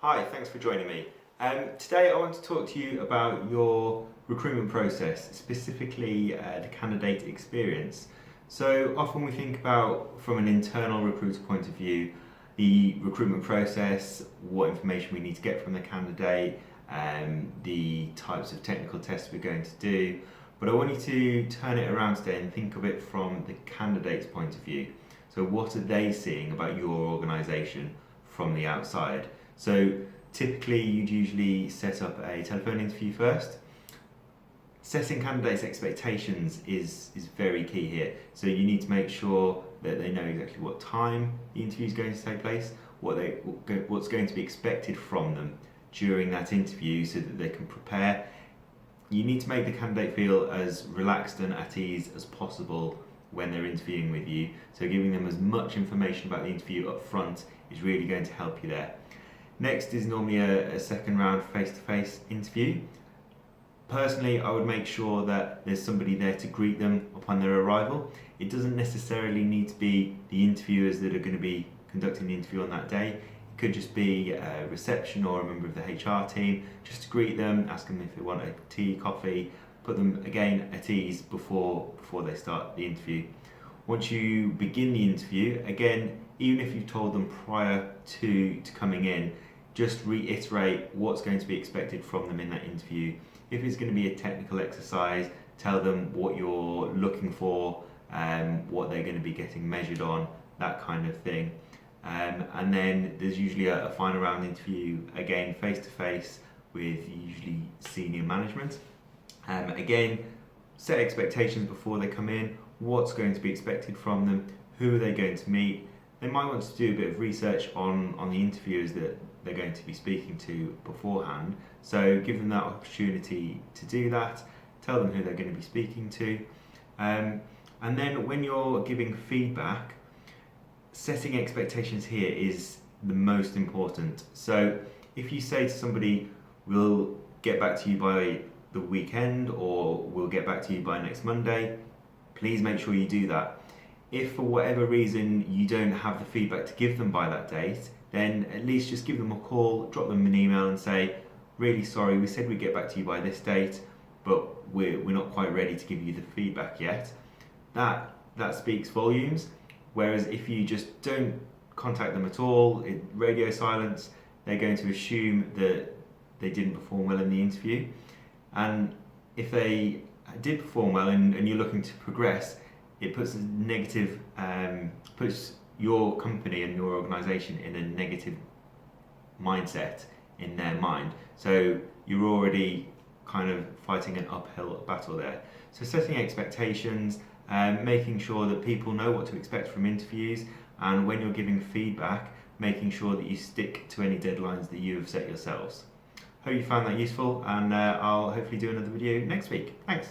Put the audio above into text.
Hi, thanks for joining me. Today I want to talk to you about your recruitment process, specifically the candidate experience. So often we think about, from an internal recruiter point of view, the recruitment process, what information we need to get from the candidate, the types of technical tests we're going to do. But I want you to turn it around today and think of it from the candidate's point of view. So what are they seeing about your organisation from the outside? So typically you'd usually set up a telephone interview first. Setting candidates' expectations is very key here. So you need to make sure that they know exactly what time the interview is going to take place, what's going to be expected from them during that interview so that they can prepare. You need to make the candidate feel as relaxed and at ease as possible when they're interviewing with you. So giving them as much information about the interview up front is really going to help you there. Next is normally a second round face-to-face interview. Personally, I would make sure that there's somebody there to greet them upon their arrival. It doesn't necessarily need to be the interviewers that are going to be conducting the interview on that day. It could just be a reception or a member of the HR team, just to greet them, ask them if they want a tea, coffee, put them again at ease before they start the interview. Once you begin the interview, again, even if you've told them prior to coming in, just reiterate what's going to be expected from them in that interview. If it's going to be a technical exercise, tell them what you're looking for, what they're going to be getting measured on, that kind of thing. And then there's usually a final round interview, again face to face with usually senior management. Again, set expectations before they come in, what's going to be expected from them, who are they going to meet. They might want to do a bit of research on the interviewers that they're going to be speaking to beforehand. So give them that opportunity to do that, tell them who they're going to be speaking to. And then when you're giving feedback, setting expectations here is the most important. So if you say to somebody, we'll get back to you by the weekend, or we'll get back to you by next Monday, please make sure you do that. If for whatever reason you don't have the feedback to give them by that date, then at least just give them a call, drop them an email and say, really sorry, we said we'd get back to you by this date, but we're not quite ready to give you the feedback yet. That speaks volumes. Whereas if you just don't contact them at all, radio silence, they're going to assume that they didn't perform well in the interview. And if they did perform well and you're looking to progress, it puts a negative, puts your company and your organisation in a negative mindset in their mind. So you're already kind of fighting an uphill battle there. So setting expectations, making sure that people know what to expect from interviews, and when you're giving feedback, making sure that you stick to any deadlines that you have set yourselves. Hope you found that useful, and I'll hopefully do another video next week. Thanks.